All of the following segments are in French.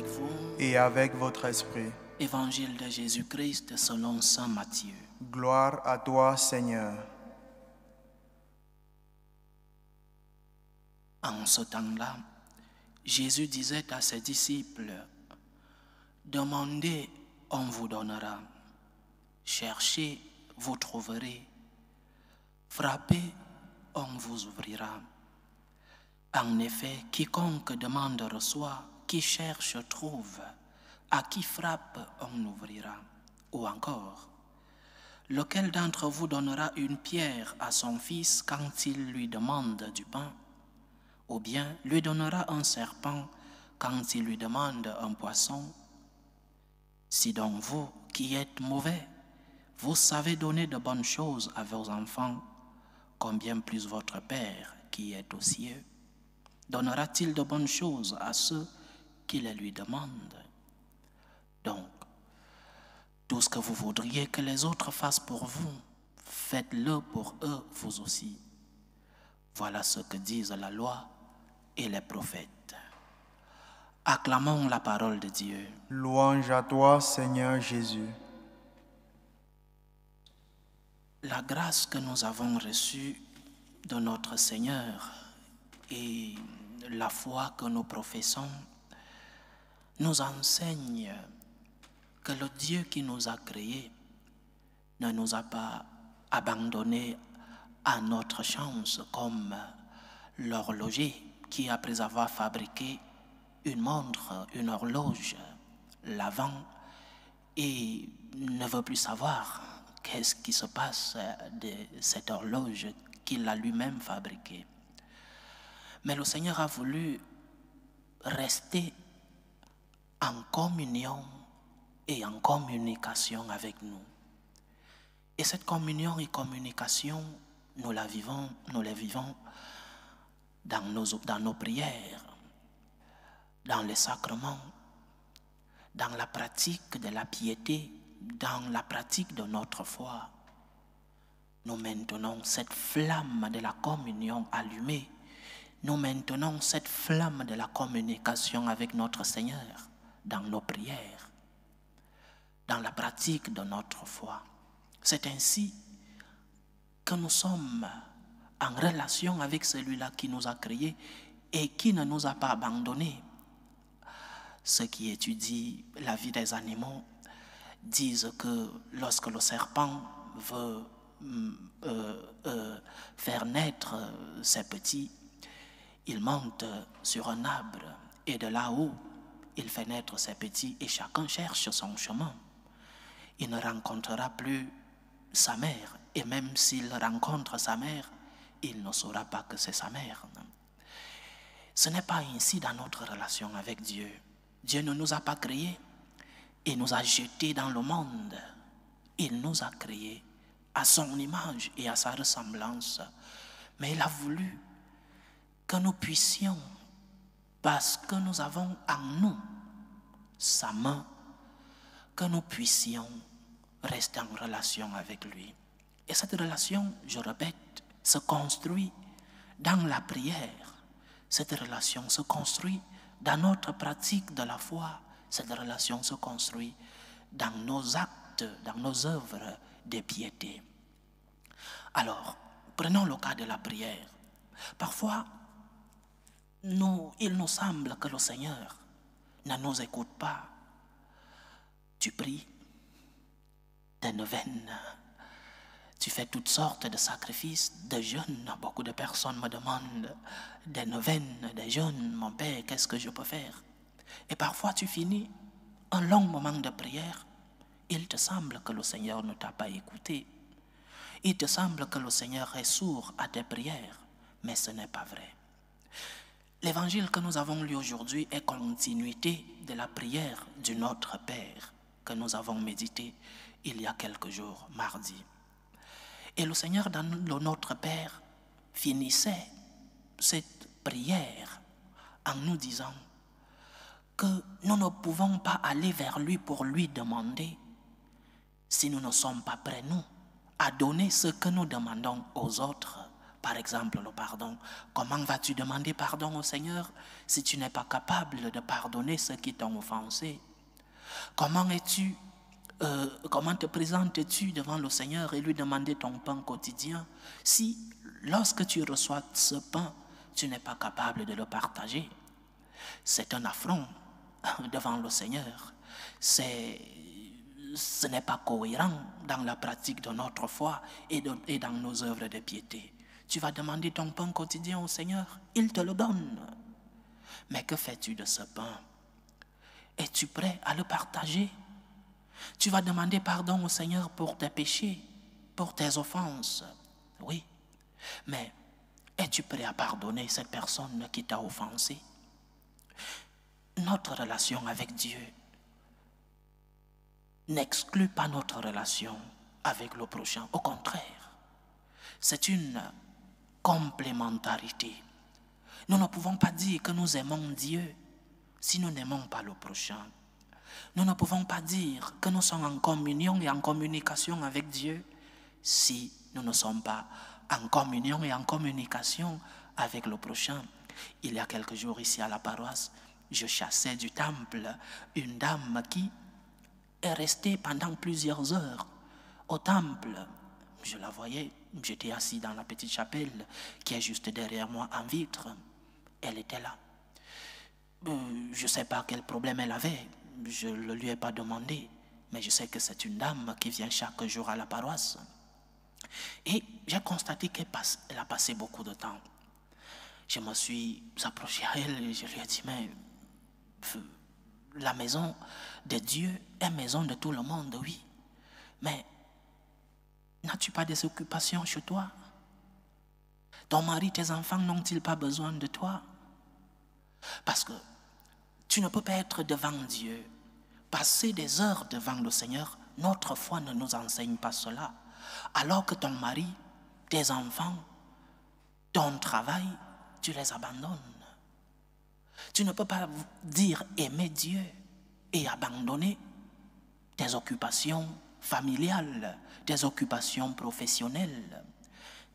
vous. Et avec votre esprit. Évangile de Jésus-Christ selon saint Matthieu. Gloire à toi, Seigneur. En ce temps-là, Jésus disait à ses disciples, « Demandez, on vous donnera. Cherchez, vous trouverez. Frappez, on vous ouvrira. En effet, quiconque demande reçoit, qui cherche trouve, à qui frappe on ouvrira. » Ou encore, « Lequel d'entre vous donnera une pierre à son fils quand il lui demande du pain? Ou bien lui donnera un serpent quand il lui demande un poisson? Si donc vous, qui êtes mauvais, vous savez donner de bonnes choses à vos enfants, combien plus votre Père qui est aux cieux donnera-t-il de bonnes choses à ceux qui les lui demandent? Donc, tout ce que vous voudriez que les autres fassent pour vous, faites-le pour eux vous aussi. Voilà ce que disent la loi et les prophètes. Acclamons la parole de Dieu. Louange à toi, Seigneur Jésus. La grâce que nous avons reçue de notre Seigneur et la foi que nous professons nous enseigne que le Dieu qui nous a créés ne nous a pas abandonnés à notre chance comme l'horloger qui, après avoir fabriqué une montre, une horloge, la vend et ne veut plus savoir qu'est-ce qui se passe de cette horloge qu'il a lui-même fabriquée. Mais le Seigneur a voulu rester en communion et en communication avec nous. Et cette communion et communication, nous les vivons dans nos prières, dans les sacrements, dans la pratique de la piété, dans la pratique de notre foi. Nous maintenons cette flamme de la communion allumée. Nous maintenons cette flamme de la communication avec notre Seigneur dans nos prières, dans la pratique de notre foi. C'est ainsi que nous sommes en relation avec celui-là qui nous a créés et qui ne nous a pas abandonnés. Ceux qui étudient la vie des animaux disent que lorsque le serpent veut faire naître ses petits, il monte sur un arbre et de là-haut, il fait naître ses petits et chacun cherche son chemin. Il ne rencontrera plus sa mère et même s'il rencontre sa mère, il ne saura pas que c'est sa mère. Ce n'est pas ainsi dans notre relation avec Dieu. Dieu ne nous a pas créés et nous a jetés dans le monde. Il nous a créés à son image et à sa ressemblance. Mais il a voulu que nous puissions, parce que nous avons en nous sa main, que nous puissions rester en relation avec lui. Et cette relation, je répète, se construit dans la prière. Cette relation se construit dans notre pratique de la foi. Cette relation se construit dans nos actes, dans nos œuvres de piété. Alors, prenons le cas de la prière. Parfois, il nous semble que le Seigneur ne nous écoute pas. Tu pries des neuvaines, tu fais toutes sortes de sacrifices, de jeûnes. Beaucoup de personnes me demandent des neuvaines, des jeûnes. Mon Père, qu'est-ce que je peux faire? Et parfois tu finis un long moment de prière. Il te semble que le Seigneur ne t'a pas écouté. Il te semble que le Seigneur est sourd à tes prières. Mais ce n'est pas vrai. L'évangile que nous avons lu aujourd'hui est continuité de la prière du Notre Père que nous avons médité il y a quelques jours, mardi. Et le Seigneur, dans le Notre Père, finissait cette prière en nous disant que nous ne pouvons pas aller vers lui pour lui demander si nous ne sommes pas prêts, nous, à donner ce que nous demandons aux autres par exemple le pardon. Comment vas-tu demander pardon au Seigneur si tu n'es pas capable de pardonner ceux qui t'ont offensé? Comment te présentes-tu devant le Seigneur et lui demander ton pain quotidien si, lorsque tu reçois ce pain, tu n'es pas capable de le partager? C'est un affront devant le Seigneur. Ce n'est pas cohérent dans la pratique de notre foi et dans nos œuvres de piété. Tu vas demander ton pain quotidien au Seigneur, il te le donne. Mais que fais-tu de ce pain? Es-tu prêt à le partager? Tu vas demander pardon au Seigneur pour tes péchés, pour tes offenses. Oui, mais es-tu prêt à pardonner cette personne qui t'a offensé? Notre relation avec Dieu n'exclut pas notre relation avec le prochain. Au contraire, c'est une complémentarité. Nous ne pouvons pas dire que nous aimons Dieu si nous n'aimons pas le prochain. Nous ne pouvons pas dire que nous sommes en communion et en communication avec Dieu si nous ne sommes pas en communion et en communication avec le prochain. Il y a quelques jours ici à la paroisse, je chassais du temple une dame qui est restée pendant plusieurs heures au temple. Je la voyais, j'étais assis dans la petite chapelle qui est juste derrière moi en vitre. Elle était là. Je ne sais pas quel problème elle avait, je ne lui ai pas demandé, mais je sais que c'est une dame qui vient chaque jour à la paroisse. Et j'ai constaté qu'elle a passé beaucoup de temps. Je me suis approché à elle et je lui ai dit, mais la maison de Dieu est maison de tout le monde, oui. Mais n'as-tu pas des occupations chez toi? Ton mari, tes enfants n'ont-ils pas besoin de toi? Parce que tu ne peux pas être devant Dieu, passer des heures devant le Seigneur. Notre foi ne nous enseigne pas cela. Alors que ton mari, tes enfants, ton travail, tu les abandonnes. Tu ne peux pas dire aimer Dieu et abandonner tes occupations familiales, tes occupations professionnelles.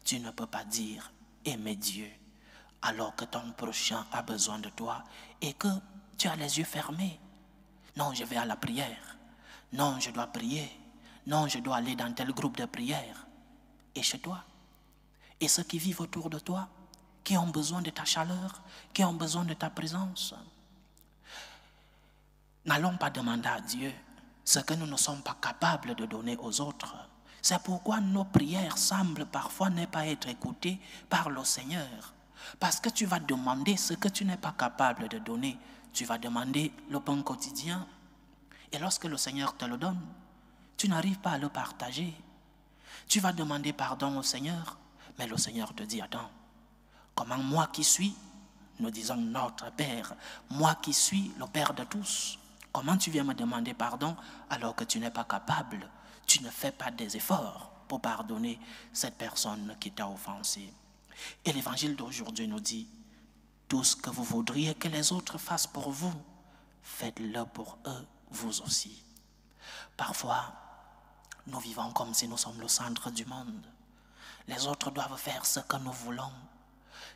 Tu ne peux pas dire aimer Dieu alors que ton prochain a besoin de toi et que tu as les yeux fermés. Non, je vais à la prière. Non, je dois prier. Non, je dois aller dans tel groupe de prière. Et chez toi? Et ceux qui vivent autour de toi, qui ont besoin de ta chaleur, qui ont besoin de ta présence? N'allons pas demander à Dieu ce que nous ne sommes pas capables de donner aux autres. C'est pourquoi nos prières semblent parfois ne pas être écoutées par le Seigneur. Parce que tu vas demander ce que tu n'es pas capable de donner. Tu vas demander le pain quotidien. Et lorsque le Seigneur te le donne, tu n'arrives pas à le partager. Tu vas demander pardon au Seigneur, mais le Seigneur te dit, attends, comment moi qui suis, nous disons notre Père, moi qui suis le Père de tous, comment tu viens me demander pardon alors que tu n'es pas capable, tu ne fais pas des efforts pour pardonner cette personne qui t'a offensé. Et l'évangile d'aujourd'hui nous dit, tout ce que vous voudriez que les autres fassent pour vous, faites-le pour eux, vous aussi. Parfois, nous vivons comme si nous sommes le centre du monde. Les autres doivent faire ce que nous voulons.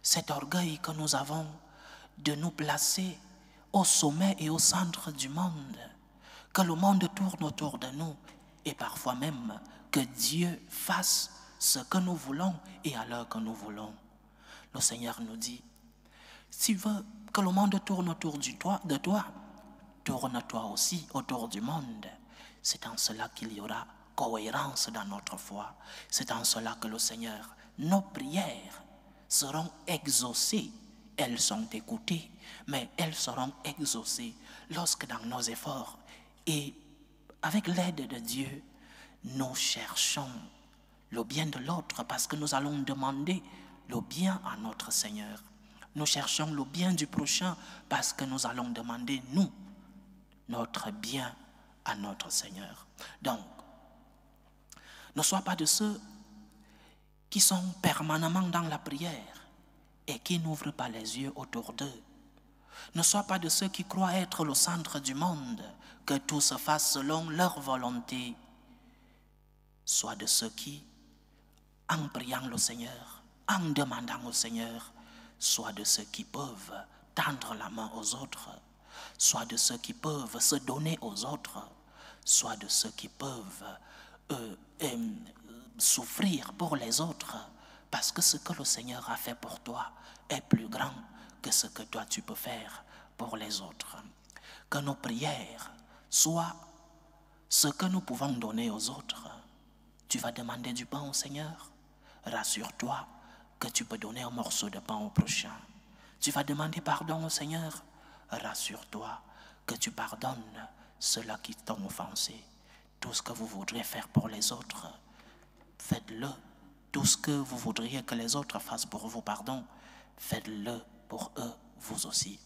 Cet orgueil que nous avons de nous placer au sommet et au centre du monde, que le monde tourne autour de nous et parfois même que Dieu fasse ce que nous voulons et à l'heure que nous voulons. Le Seigneur nous dit, si tu veux que le monde tourne autour de toi, tourne-toi aussi autour du monde. C'est en cela qu'il y aura cohérence dans notre foi. C'est en cela que le Seigneur, nos prières seront exaucées. Elles sont écoutées, mais elles seront exaucées lorsque dans nos efforts et avec l'aide de Dieu, nous cherchons le bien de l'autre parce que nous allons demander le bien à notre Seigneur. Nous cherchons le bien du prochain parce que nous allons demander, nous, notre bien à notre Seigneur. Donc, ne sois pas de ceux qui sont permanemment dans la prière et qui n'ouvrent pas les yeux autour d'eux. Ne sois pas de ceux qui croient être le centre du monde, que tout se fasse selon leur volonté. Sois de ceux qui, en priant le Seigneur, en demandant au Seigneur, soit de ceux qui peuvent tendre la main aux autres, soit de ceux qui peuvent se donner aux autres, soit de ceux qui peuvent souffrir pour les autres, parce que ce que le Seigneur a fait pour toi est plus grand que ce que toi tu peux faire pour les autres. Que nos prières soient ce que nous pouvons donner aux autres. Tu vas demander du pain au Seigneur? Rassure-toi que tu peux donner un morceau de pain au prochain. Tu vas demander pardon au Seigneur? Rassure-toi que tu pardonnes ceux-là qui t'ont offensé. Tout ce que vous voudrez faire pour les autres, faites-le. Tout ce que vous voudriez que les autres fassent pour vous, pardon, faites-le pour eux, vous aussi.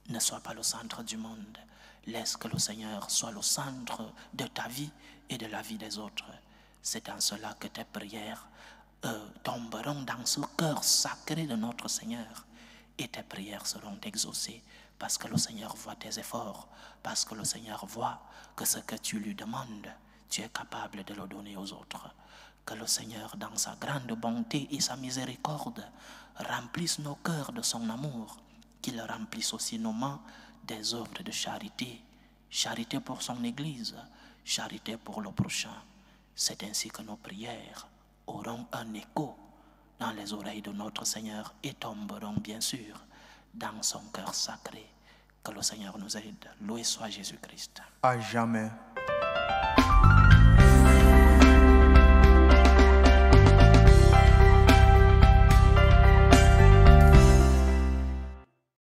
Ne sois pas le centre du monde. Laisse que le Seigneur soit le centre de ta vie et de la vie des autres. C'est en cela que tes prières tomberont dans ce cœur sacré de notre Seigneur. Et tes prières seront exaucées parce que le Seigneur voit tes efforts, parce que le Seigneur voit que ce que tu lui demandes, tu es capable de le donner aux autres. Que le Seigneur, dans sa grande bonté et sa miséricorde, remplisse nos cœurs de son amour, qu'il remplisse aussi nos mains des œuvres de charité, charité pour son Église, charité pour le prochain. C'est ainsi que nos prières auront un écho dans les oreilles de notre Seigneur et tomberont bien sûr dans son cœur sacré. Que le Seigneur nous aide. Loué soit Jésus-Christ. À jamais.